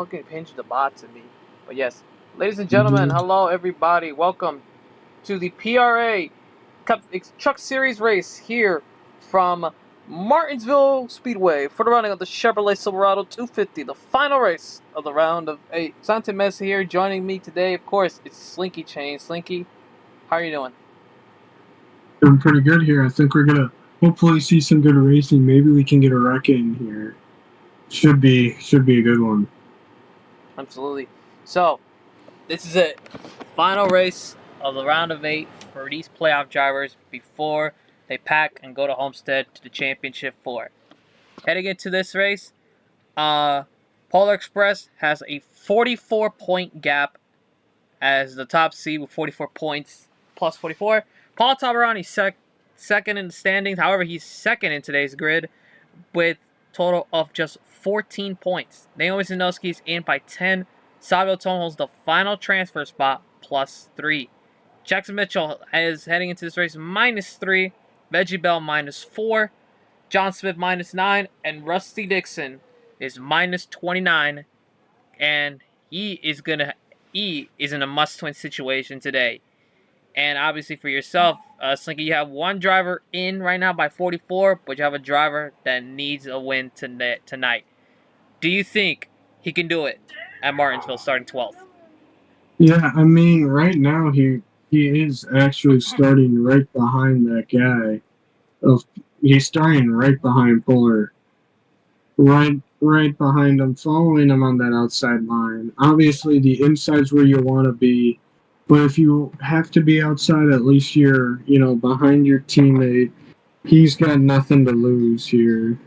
fucking pinch the bots in me. But yes, ladies and gentlemen, hello everybody. Welcome to the PRA Cup Truck Series race here from Martinsville Speedway for the running of the Chevrolet Silverado 250, the final race of the round of 8. Santa Mesa here, joining me today, of course, it's Slinky Chain. Slinky, how are you doing? Doing pretty good here. I think we're gonna hopefully see some good racing. Maybe we can get a wreck in here. Should be a good one. Absolutely. So, this is it. Final race of the round of 8 for these playoff drivers before they pack and go to Homestead to the championship 4. Heading into this race, Polar Express has a 44-point gap as the top seed with 44 points plus 44. Paul Tabarani second in the standings. However, he's second in today's grid with total of just 14 points. Naomi Zanowski is in by 10. Savio Tone holds the final transfer spot plus 3. Jackson Mitchell is heading into this race minus 3. Veggie Bell minus 4. John Smith minus 9. And Rusty Dixon is minus 29. And he is in a must-win situation today. And obviously for yourself, Slinky, you have one driver in right now by 44, but you have a driver that needs a win tonight. Do you think he can do it at Martinsville starting 12th? Yeah, I mean, right now he is actually starting right behind that guy. He's starting right behind Polar. Right behind him, following him on that outside line. Obviously, the inside's where you want to be. But if you have to be outside, at least you're, behind your teammate. He's got nothing to lose here.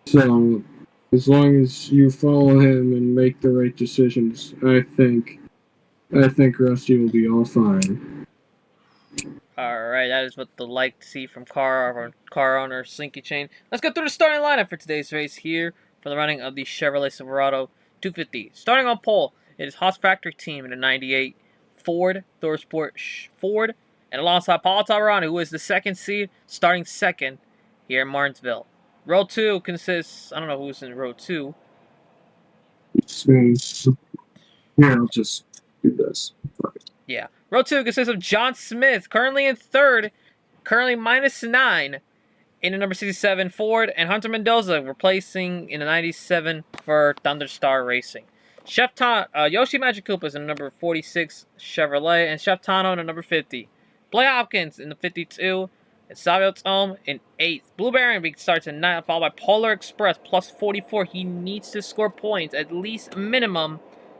So, as long as you follow him and make the right decisions, I think Rusty will be all fine. Alright, that is what the like to see from car owner Slinky Chain. Let's go through the starting lineup for today's race here for the running of the Chevrolet Silverado 250. Starting on pole, it is Haas Factory Team in a 98. Ford, ThorSport Ford, and alongside Paul Tabarani, who is the second seed, starting second here in Martinsville. Row 2 consists, I don't know who's in row 2. Here, I'll just do this. Yeah. Row 2 consists of John Smith, currently in third, currently minus 9 in the number 67 Ford, and Hunter Mendoza replacing in the 97 for Thunderstar Racing. Yoshi Magic is in the number 46 Chevrolet, and Chef Tano in the number 50. Blair Hopkins in the 52, and Savio Tome in 8th. Blue Baron starts in 9th, followed by Polar Express plus 44. He needs to score points, at least a minimum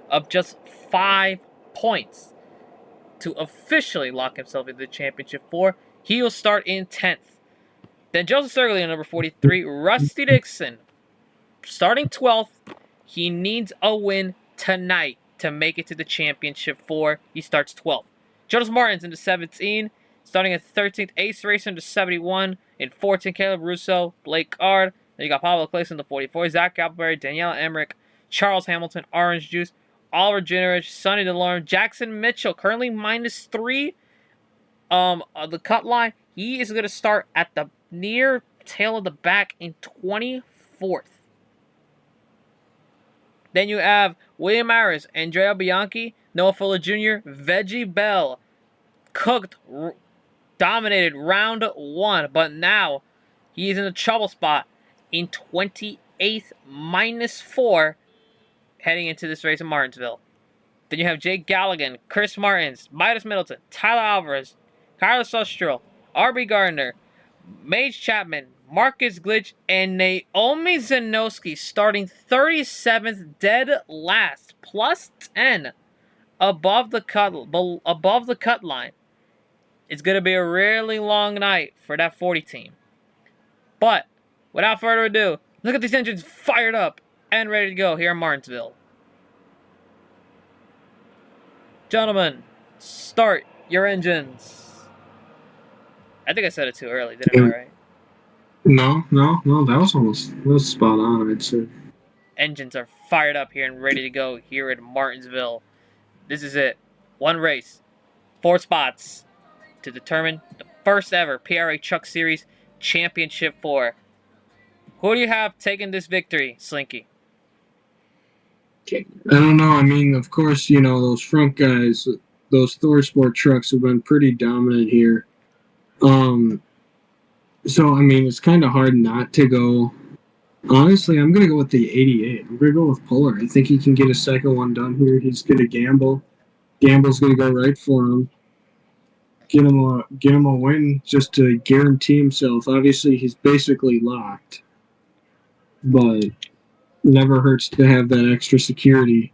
of just 5 points to officially lock himself into the championship 4. He will start in 10th. Then Joseph Sergoli in number 43. Rusty Dixon starting 12th. He needs a win tonight to make it to the championship 4. He starts 12th. Jonas Martins into 17. Starting at 13th. Ace Racer into 71. In 14th, Caleb Russo. Blake Card. Then you got Pablo Clason into 44. Zach Appleberry. Danielle Emmerich. Charles Hamilton. Orange Juice. Oliver Jennerich. Sonny DeLorme. Jackson Mitchell. Currently minus 3. The cut line. He is going to start at the near tail of the back in 24th. Then you have William Harris, Andrea Bianchi, Noah Fuller Jr., Veggie Bell. Dominated round 1, but now he is in a trouble spot in 28th, minus 4, heading into this race in Martinsville. Then you have Jake Galligan, Chris Martins, Midas Middleton, Tyler Alvarez, Carlos Ostrel, R.B. Gardner, Mage Chapman, Marcus Glitch, and Naomi Zanowski starting 37th, dead last, plus 10 above the cut line. It's going to be a really long night for that 40 team. But without further ado, look at these engines fired up and ready to go here in Martinsville. Gentlemen, start your engines. I think I said it too early, didn't I, right? No, that was spot on, I'd say. Engines are fired up here and ready to go here in Martinsville. This is it. One race, 4 spots to determine the first ever PRA Truck Series Championship 4. Who do you have taking this victory, Slinky? I don't know. I mean, of course, those front guys, those Thor Sport trucks have been pretty dominant here. So, I mean, it's kind of hard not to go. Honestly, I'm going to go with the 88. I'm going to go with Puller. I think he can get a second one done here. He's going to gamble. Gamble's going to go right for him. Get him a win just to guarantee himself. Obviously, he's basically locked. But never hurts to have that extra security.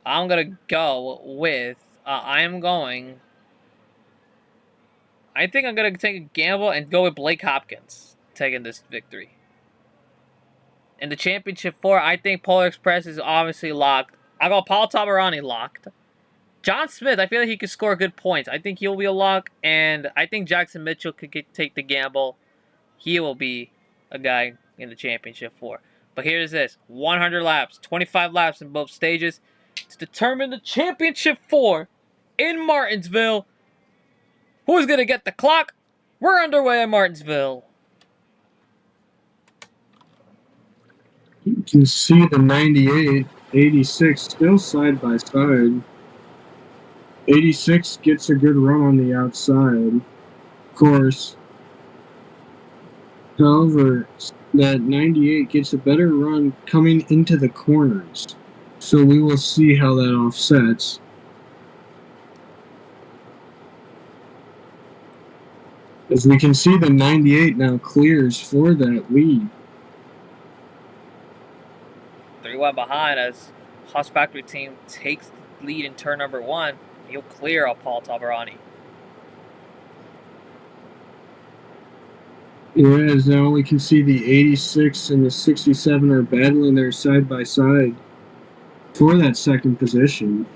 I'm going to go with... I think I'm going to take a gamble and go with Blake Hopkins taking this victory. In the Championship 4, I think Polar Express is obviously locked. I got Paul Tabarani locked. John Smith, I feel like he could score good points. I think he'll be a lock, and I think Jackson Mitchell could take the gamble. He will be a guy in the Championship 4. But here's this. 100 laps, 25 laps in both stages to determine the Championship 4 in Martinsville. Who's going to get the clock? We're underway in Martinsville. You can see the 98, 86 still side by side. 86 gets a good run on the outside, of course. However, that 98 gets a better run coming into the corners. So we will see how that offsets. As we can see, the 98 now clears for that lead. 3 wide behind as Haas Factory team takes the lead in turn number 1. He'll clear out Paul Tabarani. Yeah, as now we can see the 86 and the 67 are battling there side by side for that second position.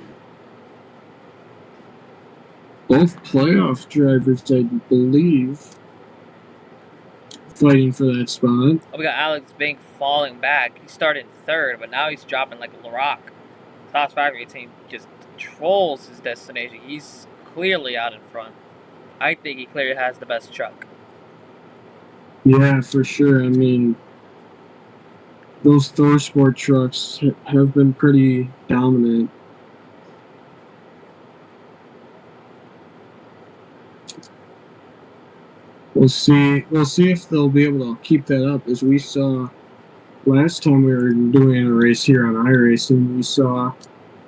Both playoff drivers, I believe, fighting for that spot. Oh, we got Alex Bink falling back. He started in 3rd, but now he's dropping like a rock. Haas Factory team just controls his destination. He's clearly out in front. I think he clearly has the best truck. Yeah, for sure. I mean, those Thor Sport trucks have been pretty dominant. We'll see if they'll be able to keep that up. As we saw last time we were doing a race here on iRacing, we saw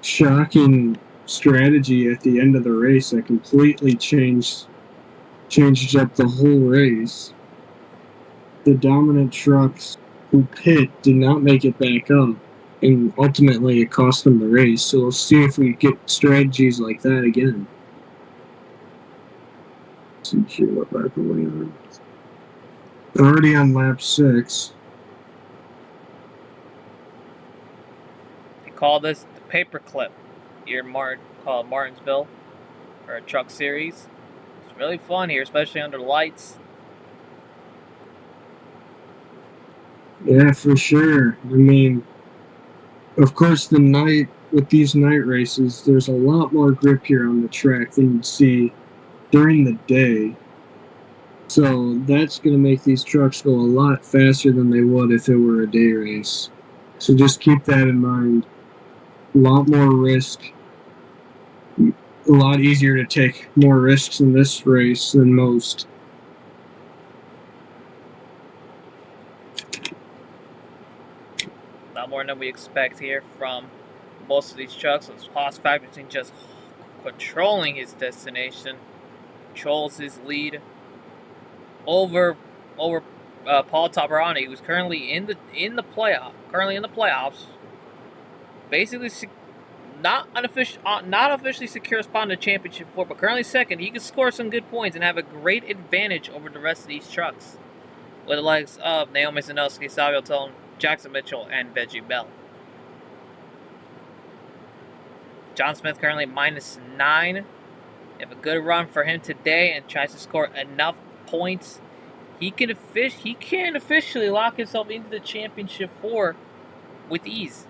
shocking strategy at the end of the race that completely changed up the whole race. The dominant trucks who pit did not make it back up, and ultimately it cost them the race. So we'll see if we get strategies like that again. Let's see here what lap are we on. Already on lap 6. They call this the paperclip here in Martinsville for a truck series. It's really fun here, especially under lights. Yeah, for sure. I mean, of course, with these night races, there's a lot more grip here on the track than you'd see during the day. So that's going to make these trucks go a lot faster than they would if it were a day race. So just keep that in mind. A lot more risk. A lot easier to take more risks in this race than most. A lot more than we expect here from most of these trucks. So Haas Factory just controlling his destination, controls his lead over Paul Tabarani, who's currently in the playoffs. Basically, not officially secure a spot in the Championship 4, but currently second. He can score some good points and have a great advantage over the rest of these trucks, with the likes of Naomi Zanowski, Savio Tone, Jackson Mitchell, and Veggie Bell. John Smith currently -9. If a good run for him today and tries to score enough points, he can officially lock himself into the Championship 4 with ease.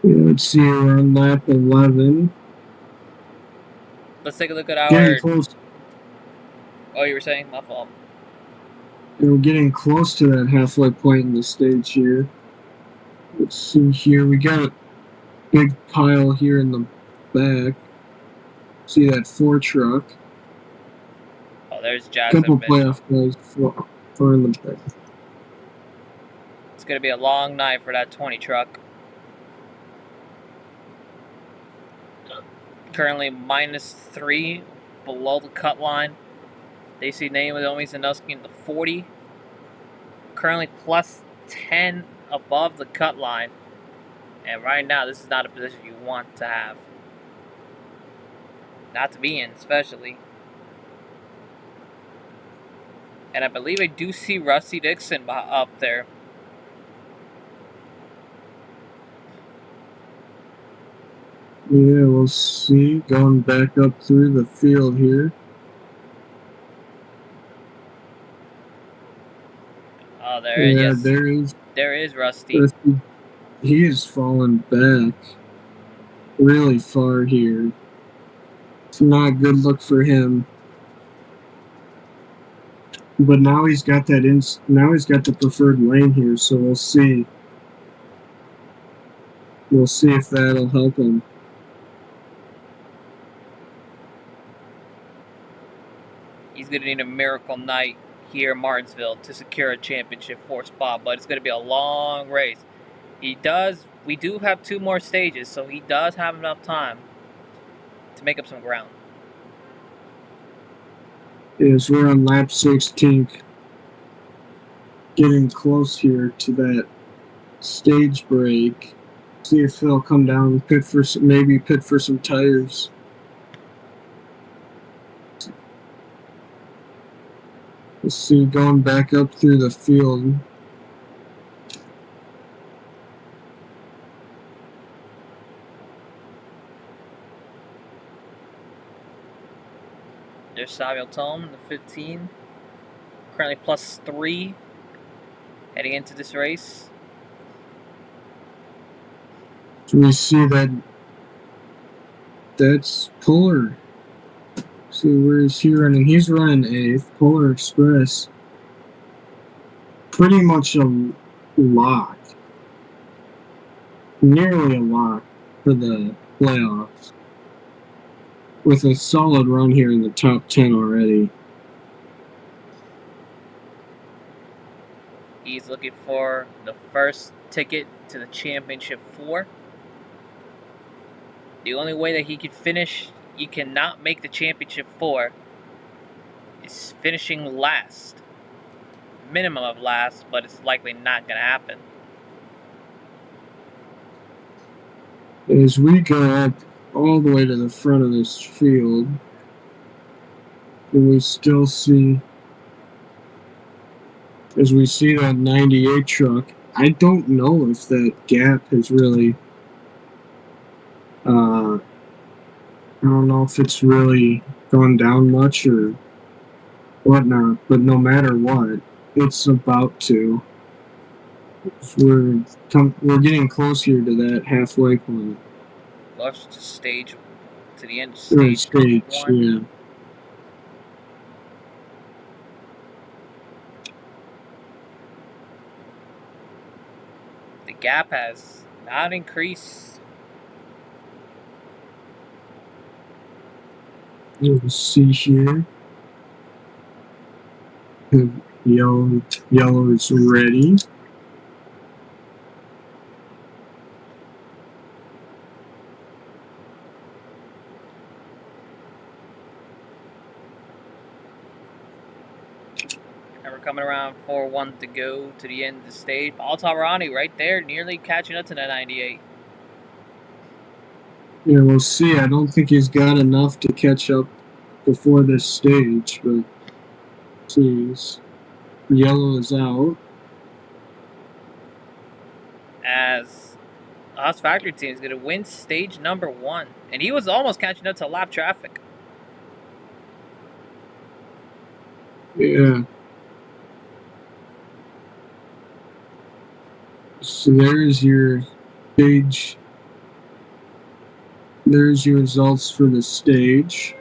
Yeah, let's see, we're on lap 11. Let's take a look at our... Getting close. Oh, you were saying? My fault. And we're getting close to that halfway point in the stage here. Let's see here. We got a big pile here in the back. See that 4 truck. Oh, there's Jazz. Couple playoff guys far in the back. It's going to be a long night for that 20 truck. Currently -3 below the cut line. They see Naomi Zanuski in the 40. Currently +10 above the cut line. And right now, this is not a position you want to have. Not to be in, especially. And I believe I do see Rusty Dixon up there. Yeah, we'll see. Going back up through the field here. Oh, there is. Yeah, yes. There is Rusty. He is falling back really far here. It's not a good look for him. But now he's got that now he's got the preferred lane here, so we'll see. We'll see if that'll help him. He's going to need a miracle night here in Martinsville to secure a championship 4 spot, but it's going to be a long race. We do have 2 more stages, so he does have enough time to make up some ground. Yes, we're on lap 16. Getting close here to that stage break. See if he'll come down and maybe pit for some tires. Let's see, going back up through the field. There's Samuel Tome in the 15. Currently +3 heading into this race. So we see that's Puller. See, where is he running? He's running 8th. Polar Express. Pretty much a lock. Nearly a lock for the playoffs. With a solid run here in the top 10 already. He's looking for the first ticket to the championship 4. The only way that he can finish, you cannot make the championship 4, is finishing last. Minimum of last, but it's likely not going to happen. As we go up all the way to the front of this field, and we still see, as we see that 98 truck, I don't know if that gap has really, I don't know if it's really gone down much or whatnot, but no matter what, it's about to. We're getting close here to that halfway point. Close to the end of stage 1. Yeah. The gap has not increased. You can see here. Yellow is ready. And we're coming around 4-1 to go to the end of the stage. Paul Tavarani right there, nearly catching up to that 98. Yeah, we'll see. I don't think he's got enough to catch up before this stage, but geez. Yellow is out. As the Haas Factory team is going to win stage number 1. And he was almost catching up to lap traffic. Yeah. So there's your stage. There's your results for the stage.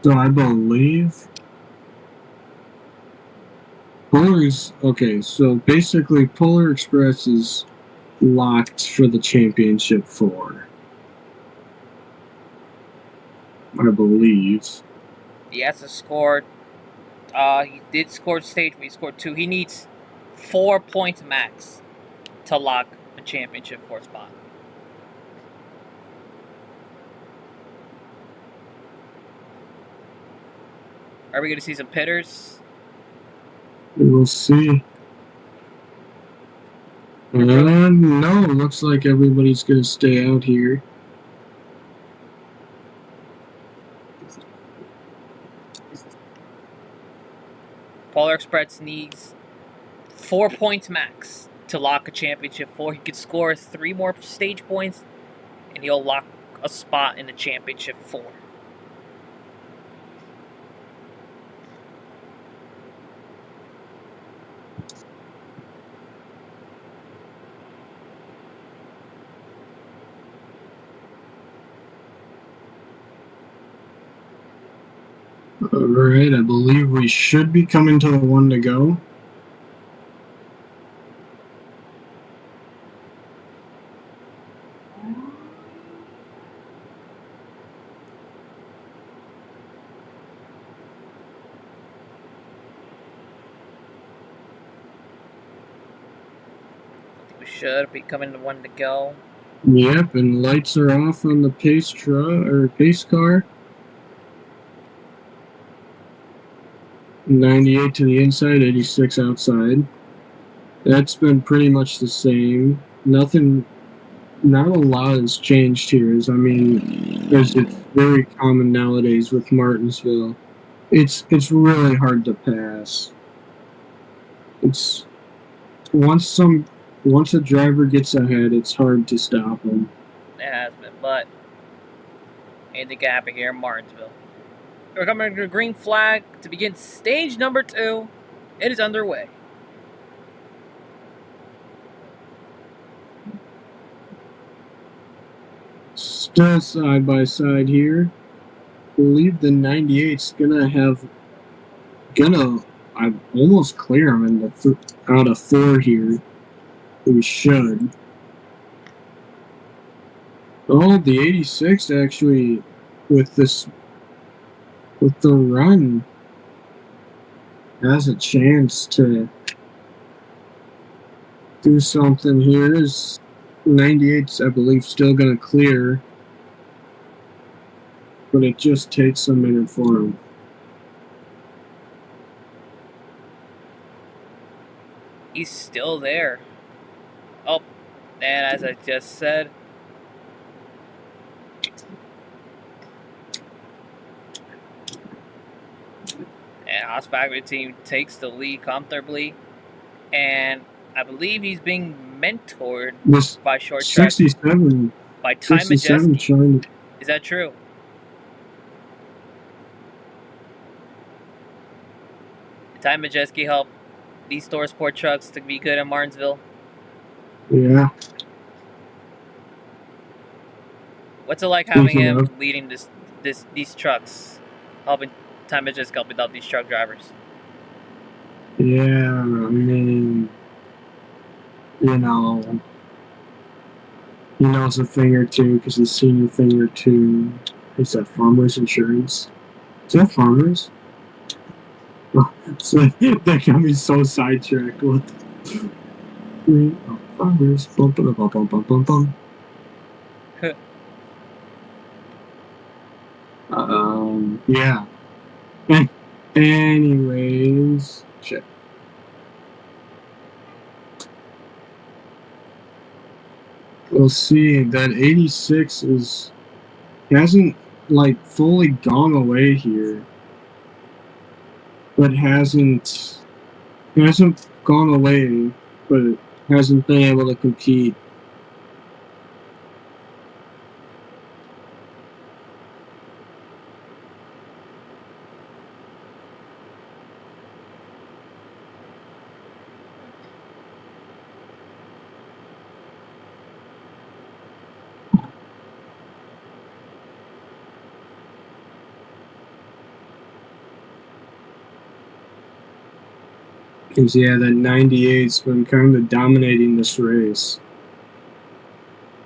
So I believe Polar's okay. So basically, Polar Express is locked for the championship 4. I believe. He has to score. He did score stage, but he scored 2. He needs 4 points max to lock a championship 4 spot. Are we going to see some pitters? We'll see. No, looks like everybody's going to stay out here. Polar Express needs 4 points max to lock a championship 4. He could score 3 more stage points, and he'll lock a spot in the championship 4. Alright, I believe we should be coming to the 1 to go. We should be coming to 1 to go. Yep, and lights are off on the pace car. 98 to the inside, 86 outside. That's been pretty much the same. Not a lot has changed here. I mean, it's very common nowadays with Martinsville. It's really hard to pass. It's once a driver gets ahead, it's hard to stop them. It has been, but anything can happen here in Martinsville. We're coming to the green flag to begin stage number 2. It is underway. Still side by side here. I believe the 98's I almost clear him in out of 4 here. We should. Oh, the 86 actually with the run has a chance to do something here. Is 98's, I believe, still going to clear, but it just takes a minute for him. He's still there. Oh, and as I just said, and Haas Factory team takes the lead comfortably, and I believe he's being mentored by short track 67 by Ty 67 Majeski. China. Is that true? Did Ty Majeski help these Store Sport trucks to be good in Martinsville? Yeah. What's it like having him leading these trucks, helping Ty Majeski helping out these truck drivers? Yeah, I mean, you know, he knows a thing or two because he's seen a thing or two. Is that Farmers Insurance? Is that Farmers? So that got me so sidetracked. Farmers. Bum, bum, bum, bum, bum, bum, bum. Yeah. Anyways, shit. We'll see. That 86 hasn't like fully gone away here, but hasn't gone away, but hasn't been able to compete. Because, yeah, that 98's been kind of dominating this race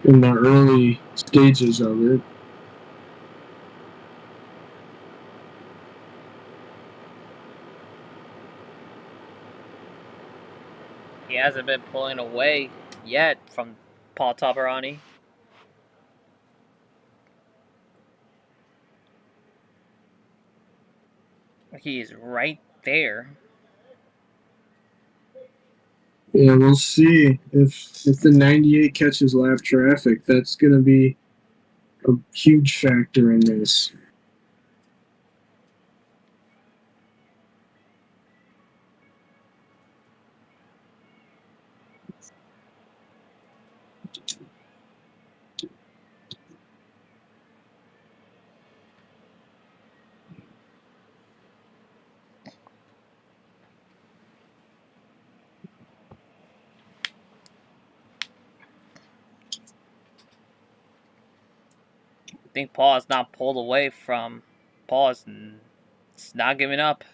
in the early stages of it. He hasn't been pulling away yet from Paul Tabarani. He is right there. Yeah, we'll see if the 98 catches lap traffic. That's going to be a huge factor in this. I think Paul has not pulled away from. Paul is not giving up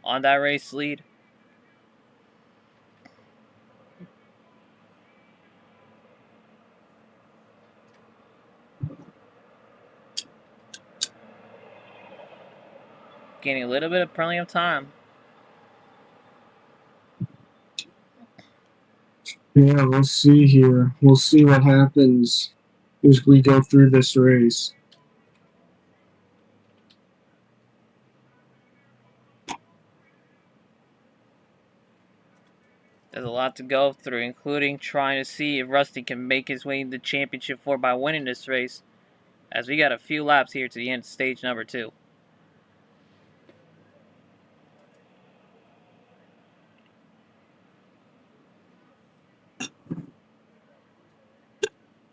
on that race lead. Gaining a little bit of plenty of time. Yeah, we'll see here. We'll see what happens as we go through this race. There's a lot to go through, including trying to see if Rusty can make his way into Championship 4 by winning this race, as we got a few laps here to the end of stage number 2.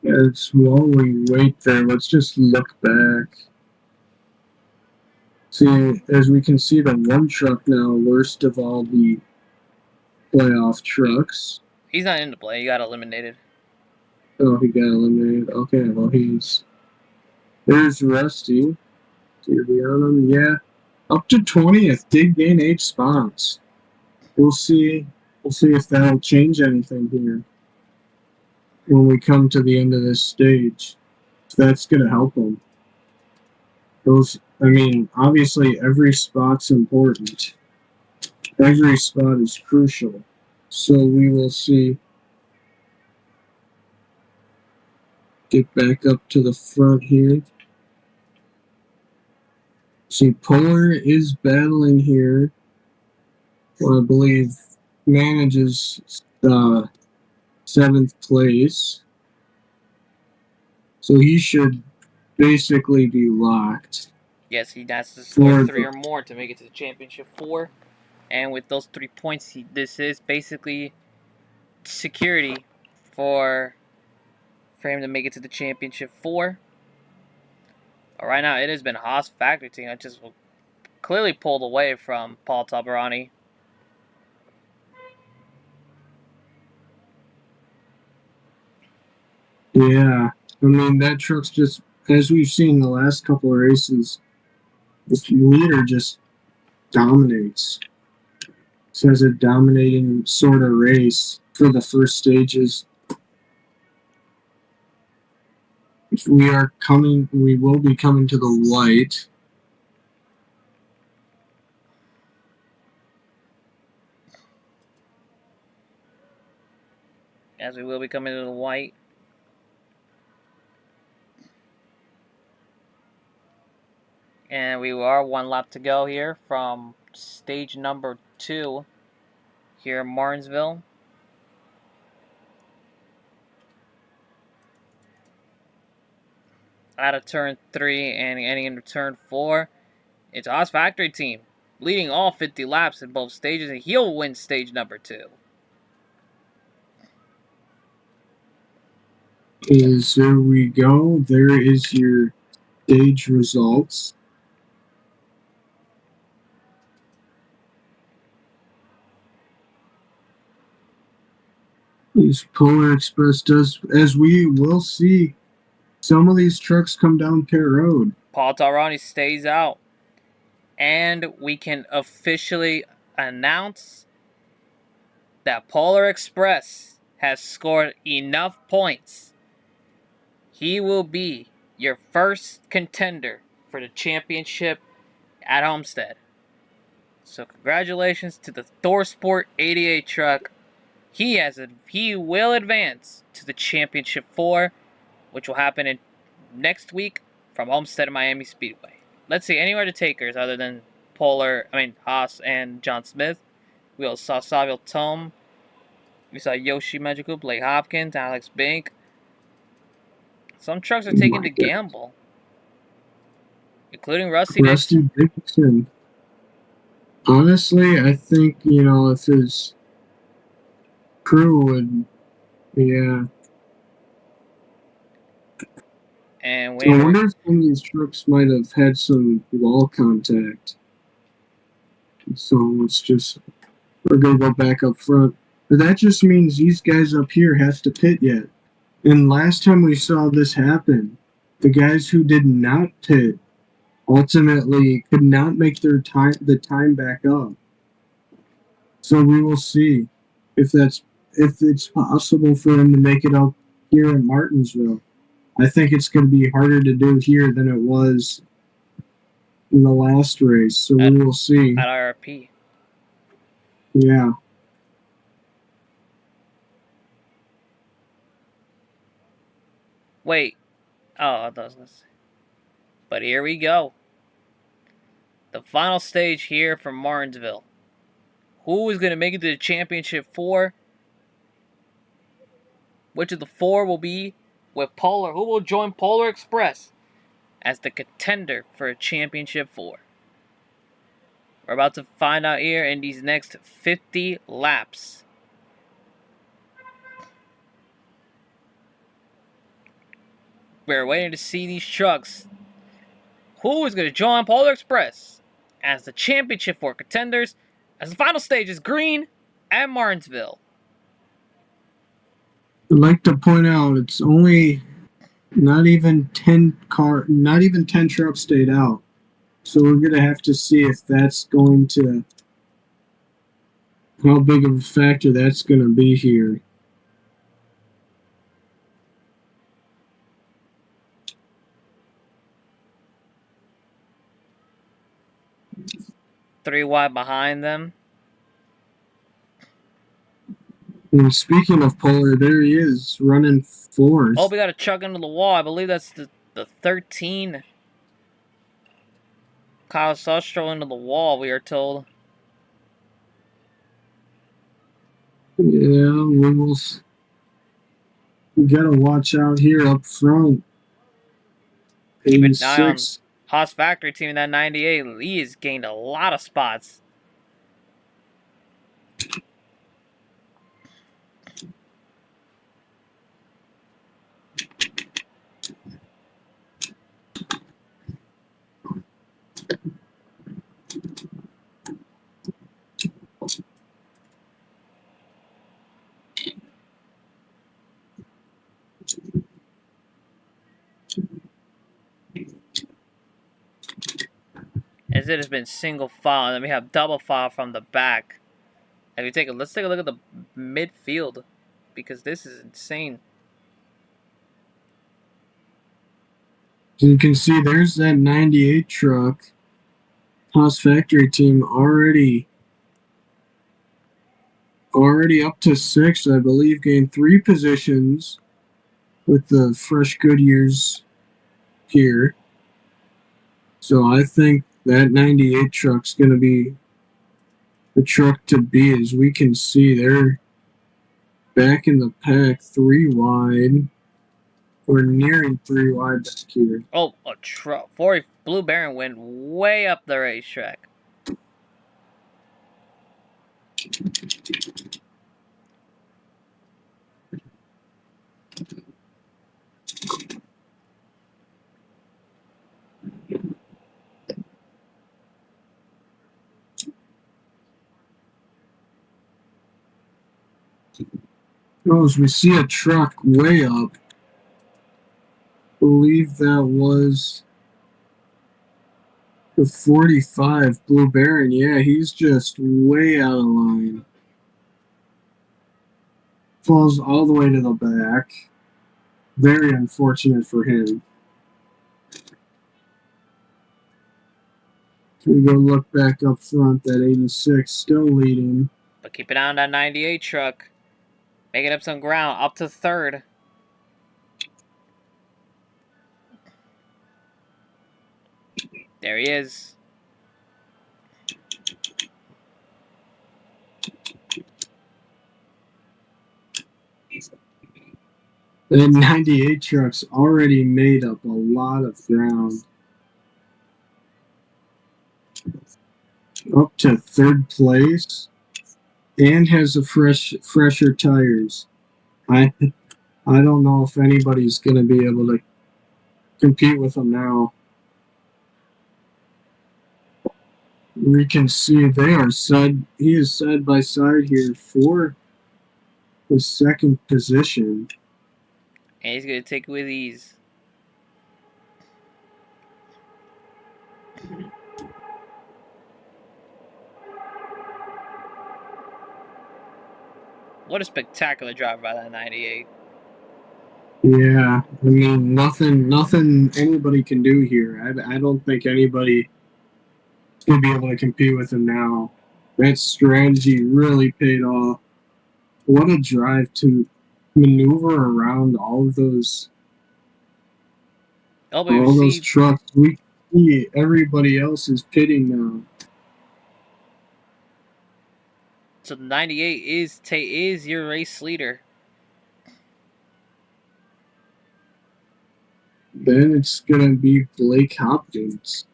As while we wait there, let's just look back. See, as we can see, the one truck now, worst of all the playoff trucks. He's not in the play. He got eliminated. Oh, he got eliminated. Okay, well, there's Rusty. Here we on him. Yeah, up to 20th. Did gain 8 spots. We'll see. We'll see if that'll change anything here when we come to the end of this stage. If that's gonna help him. I mean, obviously every spot's important. Every spot is crucial. So we will see. Get back up to the front here. See, Puller is battling here. Well, I believe manages 7th place. So he should basically be locked. Yes, he has to score 3 or more to make it to the Championship 4. And with those 3 points, this is basically security for him to make it to the Championship 4. But right now, it has been Haas Factory Team that just clearly pulled away from Paul Tabarani. Yeah, I mean, that truck's just, as we've seen the last couple of races, this leader just dominates. This has a dominating sort of race for the first stages. We will be coming to the white. As we will be coming to the white. And we are 1 lap to go here from stage number 2 here in Martinsville. Out of turn 3 and ending into turn 4. It's Haas Factory Team leading all 50 laps in both stages, and he'll win stage number 2. There we go. There is your stage results. These Polar Express does, as we will see, some of these trucks come down pit road. Paul Tabarani stays out. And we can officially announce that Polar Express has scored enough points, he will be your first contender for the championship at Homestead. So congratulations to the ThorSport 88 truck. He will advance to the Championship 4, which will happen next week from Homestead and Miami Speedway. Let's see, any other takers other than Haas and John Smith. We also saw Saville Tome. We saw Yoshi Magical, Blake Hopkins, Alex Bink. Some trucks are taking the gamble, including Rusty Dixon. Honestly, I think, if his crew would, yeah. And I wonder if some of these trucks might have had some wall contact. So we're going to go back up front. But that just means these guys up here have to pit yet. And last time we saw this happen, the guys who did not pit ultimately could not make the time back up. So we will see if it's possible for them to make it up here in Martinsville. I think it's going to be harder to do here than it was in the last race. So we will see. At IRP. Yeah. Wait. Oh, it doesn't. But here we go. The final stage here from Martinsville. Who is going to make it to the Championship 4? Which of the 4 will be with Polar? Who will join Polar Express as the contender for a Championship 4? We're about to find out here in these next 50 laps. We're waiting to see these trucks. Who is going to join Polar Express as the Championship 4 contenders as the final stage is green at Martinsville? I'd like to point out it's only not even 10 trucks stayed out. So we're going to have to see if that's going to, how big of a factor that's going to be here. Three wide behind them. And speaking of Polar, there he is, running fourth. Oh, we got a chuck into the wall. I believe that's the 13. Kyle Sustro into the wall, we are told. Yeah, we gotta watch out here up front. Keep an eye on Haas Factory team in that 98. He has gained a lot of spots. As it has been single file, and then we have double file from the back. And let's take a look at the midfield, because this is insane. So you can see there's that 98 truck. Haas Factory team already up to 6, I believe, gained 3 positions with the fresh Goodyears here. So I think that 98 truck's going to be the truck to beat. As we can see, they're back in the pack 3 wide. We're nearing 3 wide back here. Oh, a truck. Blue Baron went way up the racetrack. Oh, as we see a truck way up. I believe that was the 45 Blue Baron. Yeah, he's just way out of line. falls all the way to the back. Very unfortunate for him. We go look back up front. That 86 still leading. But keep it on that 98 truck. Making up some ground. Up to third. There he is. That 98 truck's already made up a lot of ground. Up to third place. And has a fresher tires. I don't know if anybody's going to be able to compete with him now. We can see they are he is side by side here for the second position. And he's going to take it with ease. What a spectacular drive by that 98. Yeah, I mean, nothing anybody can do here. I don't think anybody going to be able to compete with him now. That strategy really paid off. What a drive to maneuver around all of those trucks. We see everybody else is pitting now. So the 98 is your race leader. Then it's going to be Blake Hopkins.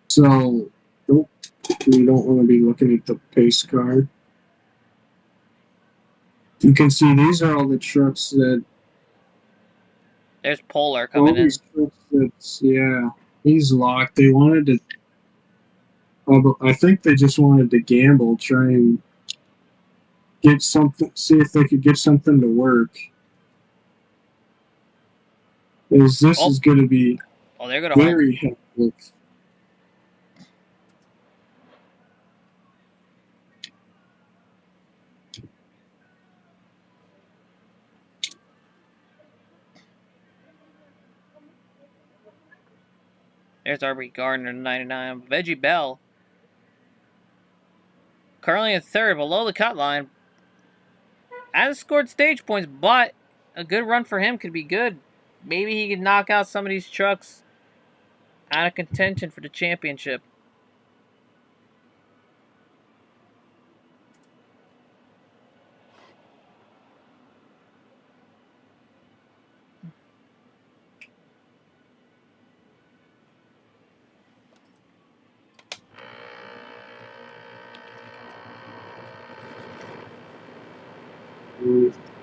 So, we don't want to be looking at the pace card. You can see these are all the trucks that... There's Polar coming in. Yeah, he's locked. They wanted to... I think they just wanted to gamble, try and get something, see if they could get something to work. This is going to be they're gonna very hectic. There's R.B. Gardner, 99. Veggie Bell. Currently in third, below the cut line. Hasn't scored stage points, but a good run for him could be good. Maybe he could knock out some of these trucks out of contention for the championship.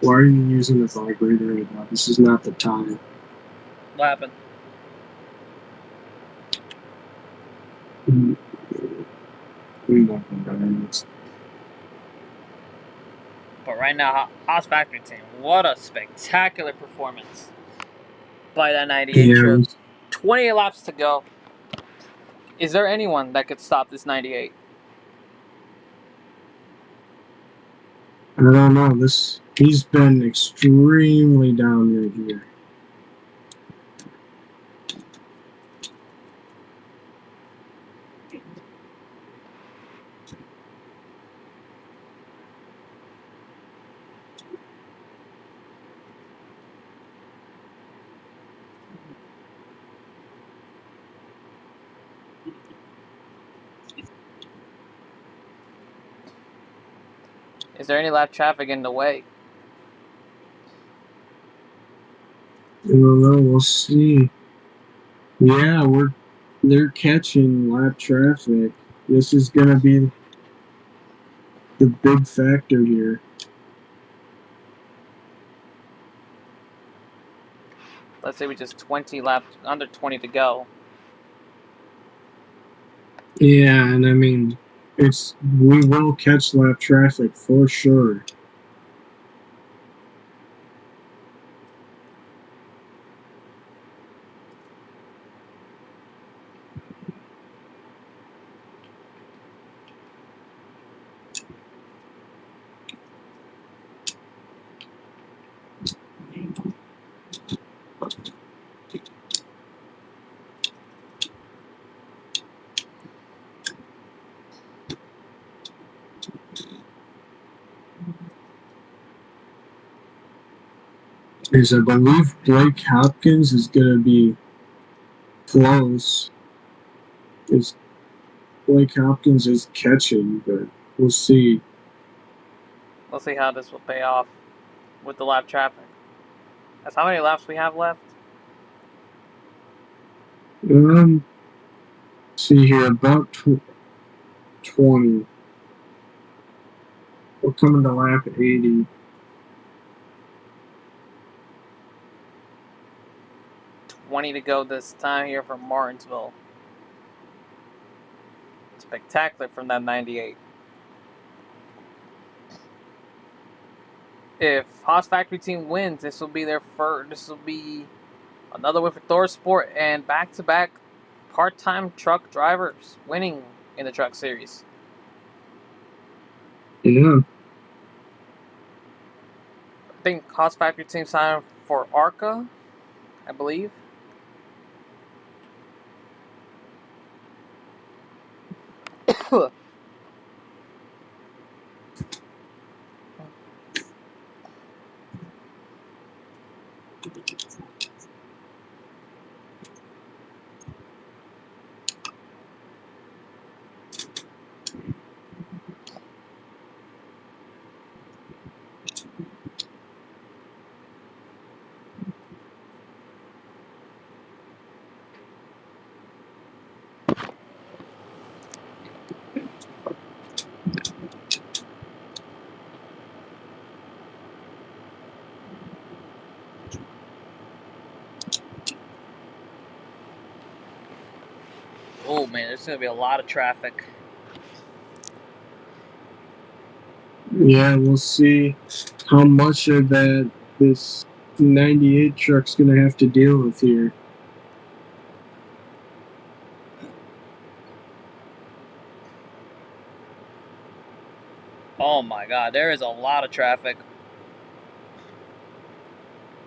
Why are you using the vibrator right now? This is not the time. What happened? But right now, Haas Factory Team, what a spectacular performance by that 98 truck. 28 laps to go. Is there anyone that could stop this 98? I don't know. He's been extremely dominant here. Is there any lap traffic in the way? I don't know. We'll see. Yeah, they're catching lap traffic. This is gonna be the big factor here. Let's say we just 20 laps, under 20 to go. Yeah, and I mean, we will catch lap traffic for sure. is I believe Blake Hopkins is going to be close. Blake Hopkins is catching, but we'll see. We'll see how this will pay off with the lap traffic. That's how many laps we have left? See here, about 20. We're coming to lap 80. 20 to go this time here from Martinsville. Spectacular from that 98. If Haas Factory Team wins, this will be their first. This will be another win for Thor Sport and back-to-back part-time truck drivers winning in the truck series. Yeah. I think Haas Factory Team signed for ARCA, I believe. Oh man, there's going to be a lot of traffic. Yeah, we'll see how much of that this 98 truck's going to have to deal with here. Oh my god, there is a lot of traffic.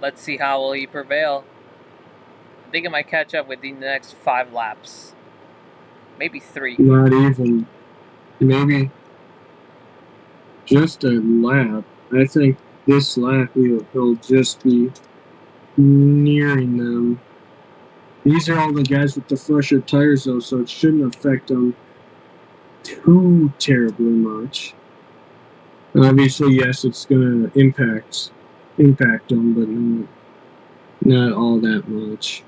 Let's see how will he prevail. I think it might catch up within the next 5 laps. Maybe 3. Not even. Maybe just a lap. I think this lap he'll just be nearing them. These are all the guys with the fresher tires, though, so it shouldn't affect them too terribly much. Obviously, yes, it's going to impact them, but not all that much.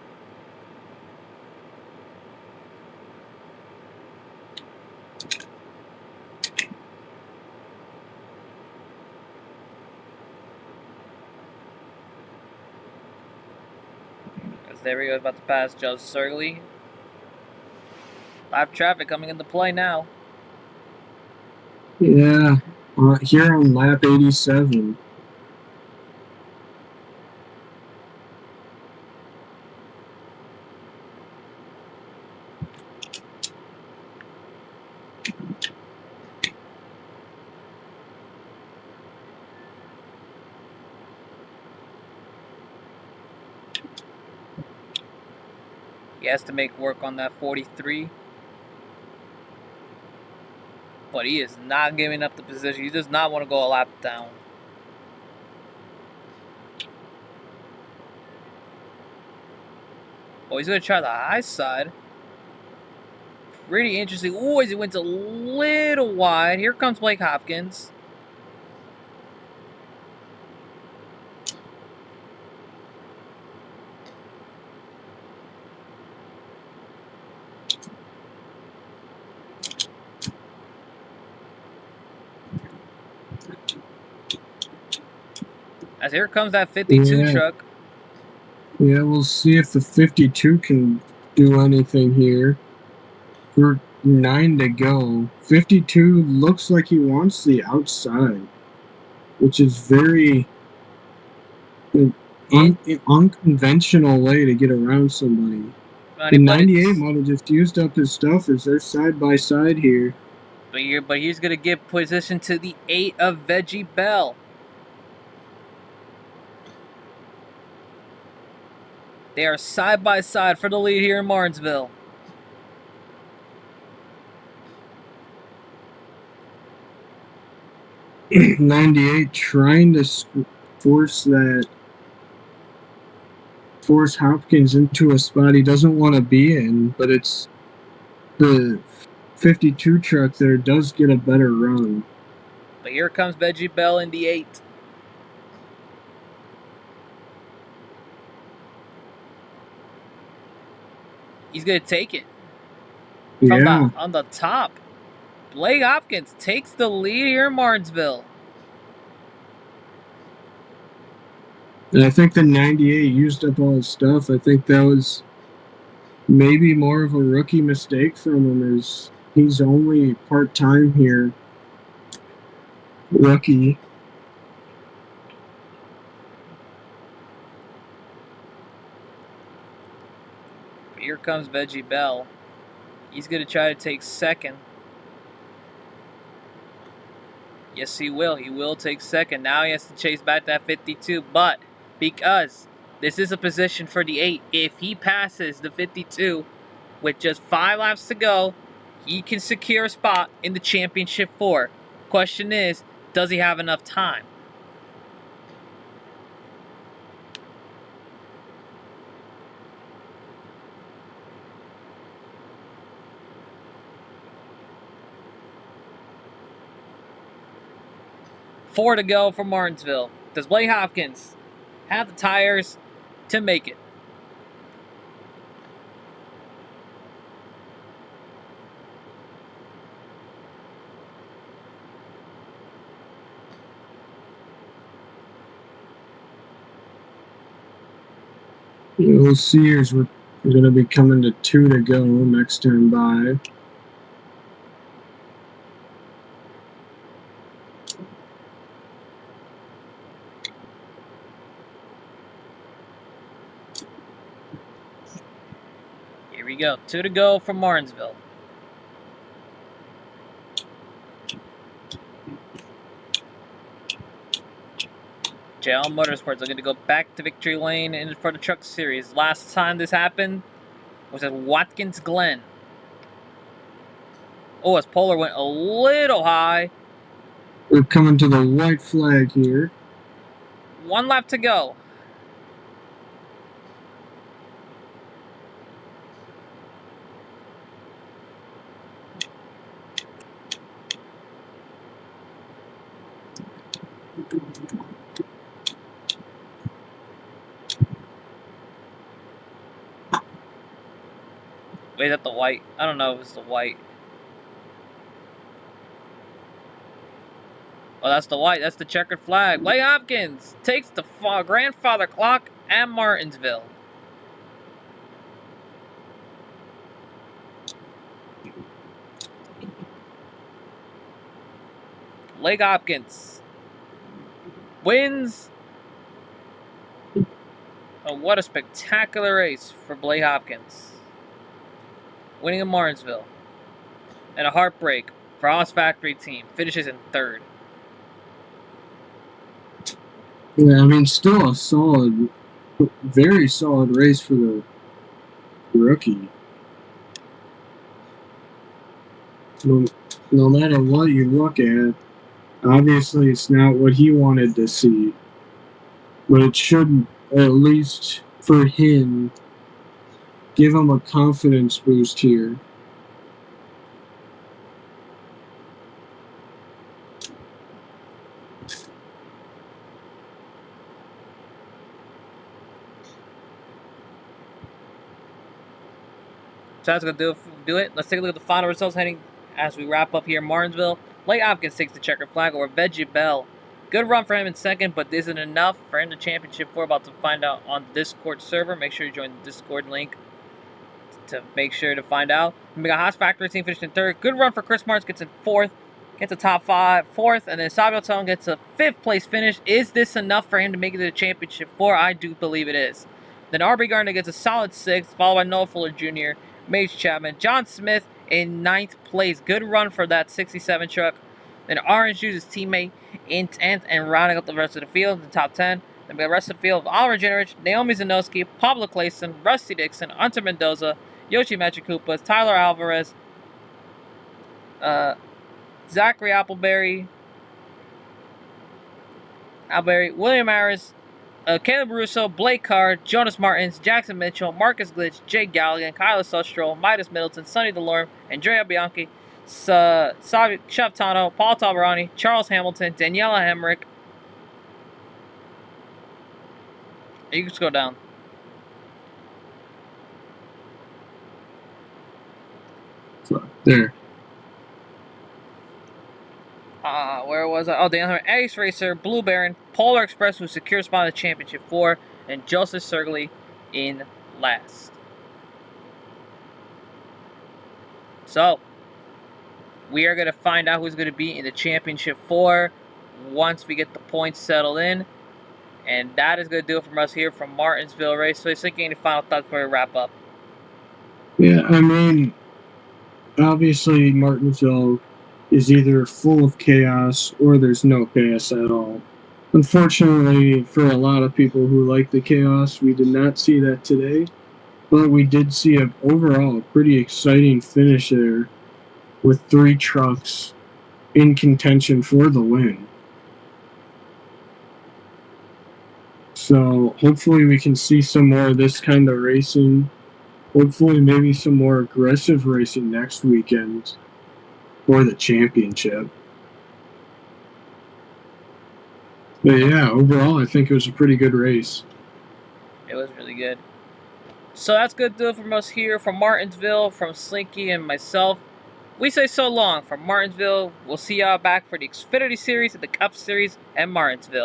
There we go, about to pass Joe Surley. Live traffic coming into play now. Yeah, here on lap 87. He has to make work on that 43. But he is not giving up the position. He does not want to go a lap down. Oh, he's going to try the high side. Pretty interesting. Ooh, he went a little wide. Here comes Blake Hopkins. As here comes that 52 truck. Yeah, we'll see if the 52 can do anything here. We're 9 to go. 52 looks like he wants the outside, which is very unconventional way to get around somebody. The 98 might have just used up his stuff as they're side by side here. But he's going to give position to the 8 of Veggie Bell. They are side by side for the lead here in Martinsville. '98 trying to force that force Hopkins into a spot he doesn't want to be in, but it's the 52 truck there does get a better run. But here comes Veggie Bell in the 8. He's going to take it. Yeah. On the top. Blake Hopkins takes the lead here in Martinsville. And I think the 98 used up all his stuff. I think that was maybe more of a rookie mistake from him, as he's only part-time here. Rookie. But here comes Veggie Bell. He's going to try to take second. Yes, he will. He will take second. Now he has to chase back that 52. But because this is a position for the 8, if he passes the 52 with just 5 laps to go, he can secure a spot in the championship 4. Question is, does he have enough time? Four to go for Martinsville. Does Blake Hopkins have the tires to make it? We'll see, as we're going to be coming to 2 to go next time by. Here we go. 2 to go for Martinsville. JL Motorsports are going to go back to victory lane in for the Truck Series. Last time this happened was at Watkins Glen. Oh, his Polar went a little high. We're coming to the white flag here. 1 lap to go. Wait, is that the white? I don't know if it's the white. Oh, that's the white. That's the checkered flag. Blake Hopkins takes the grandfather clock at Martinsville. Blake Hopkins wins. Oh, what a spectacular race for Blake Hopkins. Winning in Martinsville. And a heartbreak for Haas Factory team. Finishes in 3rd. Yeah, I mean, still a solid, very solid race for the rookie. No matter what you look at, obviously it's not what he wanted to see. But it should, at least for him, give him a confidence boost here. So that's going to do it. Let's take a look at the final results heading as we wrap up here in Martinsville. Blake Hopkins takes the checkered flag over Veggie Bell. Good run for him in 2nd, but isn't enough for him to championship 4. About to find out on the Discord server. Make sure you join the Discord link to make sure to find out. We got Haas Factory team finished in 3rd. Good run for Chris Martins, gets in 4th. Gets a top 5, 4th, and then Sabio Tone gets a 5th place finish. Is this enough for him to make it to the championship 4? I do believe it is. Then RB Gardner gets a solid 6th, followed by Noah Fuller Jr., Mage Chapman, John Smith in 9th place. Good run for that 67 truck. Then Orange Juice's teammate in 10th, and rounding up the rest of the field in the top 10. Then we got the rest of the field of Oliver Jenrich, Naomi Zanowski, Pablo Clayson, Rusty Dixon, Hunter Mendoza, Yoshi Machukupas, Tyler Alvarez, Zachary William Harris, Caleb Russo, Blake Carr, Jonas Martins, Jackson Mitchell, Marcus Glitch, Jake Galligan, Kyler Sustro, Midas Middleton, Sonny DeLorme, Andrea Bianchi, Savi Shavtano, Paul Tabarani, Charles Hamilton, Daniela Hemrick. You can just go down. There. Where was I? Oh, the other Ace Racer, Blue Baron, Polar Express, who secures spot in the Championship 4, and Joseph Sergli in last. So, we are going to find out who's going to be in the Championship 4 once we get the points settled in. And that is going to do it from us here from Martinsville Raceway. So, any final thoughts before we wrap up? Yeah, I mean, obviously Martinsville is either full of chaos or there's no chaos at all. Unfortunately, for a lot of people who like the chaos, we did not see that today. But we did see overall a pretty exciting finish there with 3 trucks in contention for the win. So hopefully we can see some more of this kind of racing. Hopefully maybe some more aggressive racing next weekend for the championship. But yeah, overall I think it was a pretty good race. It was really good. So that's good to do it from us here from Martinsville, from Slinky and myself. We say so long from Martinsville. We'll see y'all back for the Xfinity Series and the Cup Series at Martinsville.